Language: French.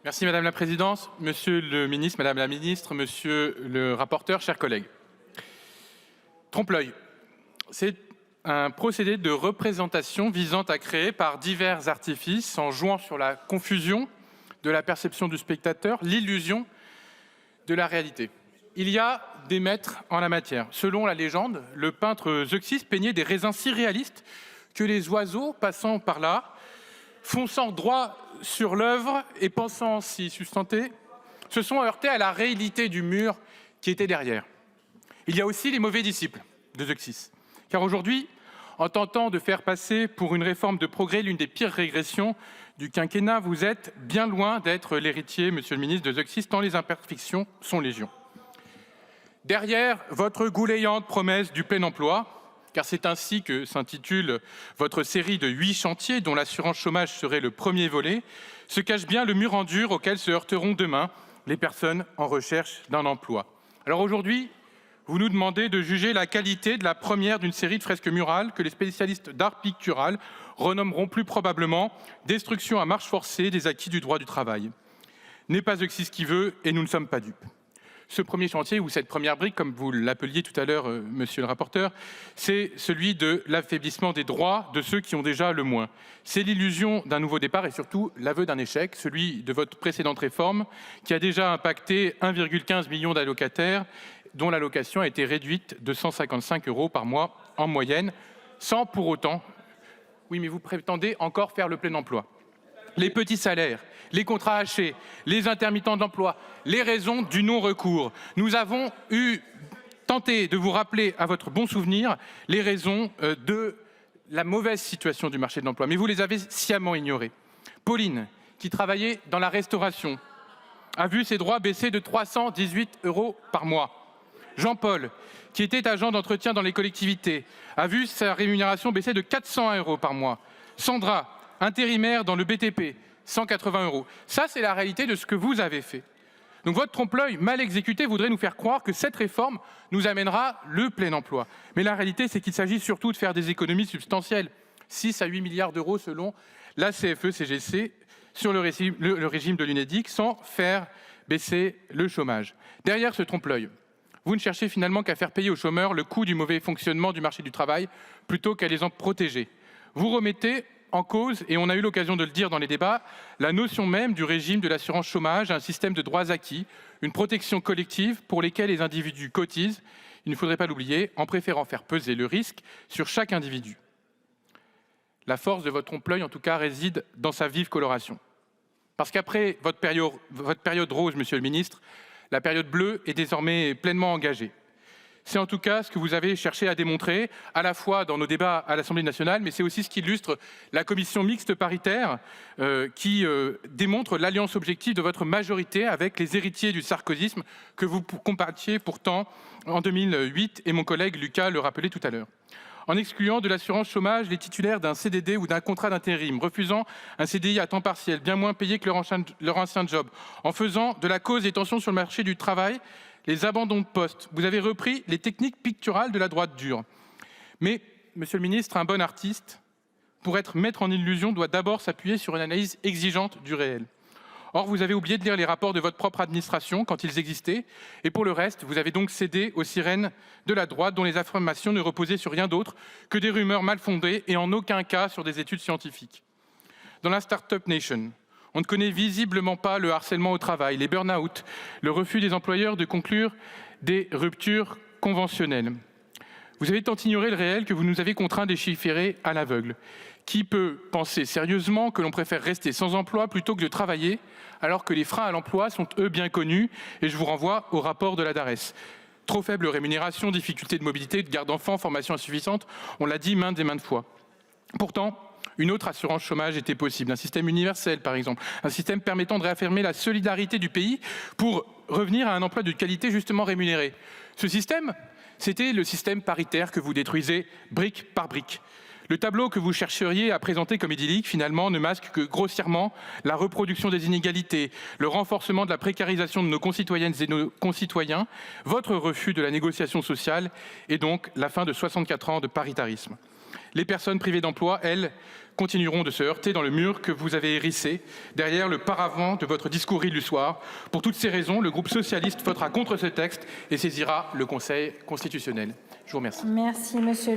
Merci Madame la Présidente, Monsieur le Ministre, Madame la Ministre, Monsieur le rapporteur, chers collègues. Trompe-l'œil, c'est un procédé de représentation visant à créer par divers artifices, en jouant sur la confusion de la perception du spectateur, l'illusion de la réalité. Il y a des maîtres en la matière. Selon la légende, le peintre Zeuxis peignait des raisins si réalistes que les oiseaux passant par là, fonçant droit sur l'œuvre et pensant s'y sustenter, se sont heurtés à la réalité du mur qui était derrière. Il y a aussi les mauvais disciples de Zeuxis. Car aujourd'hui, en tentant de faire passer pour une réforme de progrès l'une des pires régressions du quinquennat, vous êtes bien loin d'être l'héritier, Monsieur le ministre, de Zeuxis, tant les imperfections sont légion. Derrière votre goulayante promesse du plein emploi, car c'est ainsi que s'intitule votre série de 8 chantiers dont l'assurance chômage serait le premier volet, se cache bien le mur en dur auquel se heurteront demain les personnes en recherche d'un emploi. Alors aujourd'hui, vous nous demandez de juger la qualité de la première d'une série de fresques murales que les spécialistes d'art pictural renommeront plus probablement « Destruction à marche forcée des acquis du droit du travail ». N'est pas Zeuxis qui veut et nous ne sommes pas dupes. Ce premier chantier, ou cette première brique, comme vous l'appeliez tout à l'heure, monsieur le rapporteur, c'est celui de l'affaiblissement des droits de ceux qui ont déjà le moins. C'est l'illusion d'un nouveau départ et surtout l'aveu d'un échec, celui de votre précédente réforme, qui a déjà impacté 1,15 million d'allocataires, dont l'allocation a été réduite de 155 € par mois en moyenne, sans pour autant... Oui, mais vous prétendez encore faire le plein emploi. Les petits salaires, les contrats hachés, les intermittents de l'emploi, les raisons du non-recours. Nous avons tenté de vous rappeler à votre bon souvenir les raisons de la mauvaise situation du marché de l'emploi, mais vous les avez sciemment ignorées. Pauline, qui travaillait dans la restauration, a vu ses droits baisser de 318 € par mois. Jean-Paul, qui était agent d'entretien dans les collectivités, a vu sa rémunération baisser de 401 € par mois. Sandra, intérimaire dans le BTP, 180 €. Ça, c'est la réalité de ce que vous avez fait. Donc votre trompe-l'œil mal exécuté voudrait nous faire croire que cette réforme nous amènera le plein emploi. Mais la réalité, c'est qu'il s'agit surtout de faire des économies substantielles. 6 à 8 milliards d'euros selon la CFE-CGC sur le régime de l'UNEDIC, sans faire baisser le chômage. Derrière ce trompe-l'œil, vous ne cherchez finalement qu'à faire payer aux chômeurs le coût du mauvais fonctionnement du marché du travail plutôt qu'à les en protéger. Vous remettez en cause, et on a eu l'occasion de le dire dans les débats, la notion même du régime de l'assurance chômage, un système de droits acquis, une protection collective pour lesquels les individus cotisent, il ne faudrait pas l'oublier, en préférant faire peser le risque sur chaque individu. La force de votre trompe-l'œil, en tout cas, réside dans sa vive coloration. Parce qu'après votre période rose, Monsieur le Ministre, la période bleue est désormais pleinement engagée. C'est en tout cas ce que vous avez cherché à démontrer, à la fois dans nos débats à l'Assemblée nationale, mais c'est aussi ce qu'illustre la commission mixte paritaire qui démontre l'alliance objective de votre majorité avec les héritiers du sarkozysme que vous combattiez pourtant en 2008, et mon collègue Lucas le rappelait tout à l'heure. En excluant de l'assurance chômage les titulaires d'un CDD ou d'un contrat d'intérim, refusant un CDI à temps partiel, bien moins payé que leur ancien job, en faisant de la cause des tensions sur le marché du travail les abandons de poste. Vous avez repris les techniques picturales de la droite dure. Mais, Monsieur le Ministre, un bon artiste, pour être maître en illusion, doit d'abord s'appuyer sur une analyse exigeante du réel. Or, vous avez oublié de lire les rapports de votre propre administration quand ils existaient, et pour le reste, vous avez donc cédé aux sirènes de la droite dont les affirmations ne reposaient sur rien d'autre que des rumeurs mal fondées et en aucun cas sur des études scientifiques. Dans la Startup Nation, on ne connaît visiblement pas le harcèlement au travail, les burn-out, le refus des employeurs de conclure des ruptures conventionnelles. Vous avez tant ignoré le réel que vous nous avez contraints d'échiférer à l'aveugle. Qui peut penser sérieusement que l'on préfère rester sans emploi plutôt que de travailler, alors que les freins à l'emploi sont eux bien connus, et je vous renvoie au rapport de la DARES. Trop faible rémunération, difficulté de mobilité, de garde d'enfants, formation insuffisante, on l'a dit maintes et maintes fois. Pourtant, une autre assurance chômage était possible, un système universel par exemple, un système permettant de réaffirmer la solidarité du pays pour revenir à un emploi de qualité justement rémunéré. Ce système, c'était le système paritaire que vous détruisez brique par brique. Le tableau que vous chercheriez à présenter comme idyllique, finalement, ne masque que grossièrement la reproduction des inégalités, le renforcement de la précarisation de nos concitoyennes et nos concitoyens, votre refus de la négociation sociale et donc la fin de 64 ans de paritarisme. Les personnes privées d'emploi, elles, continueront de se heurter dans le mur que vous avez hérissé derrière le paravent de votre discours illusoire. Pour toutes ces raisons, le groupe socialiste votera contre ce texte et saisira le Conseil constitutionnel. Je vous remercie. Merci, monsieur.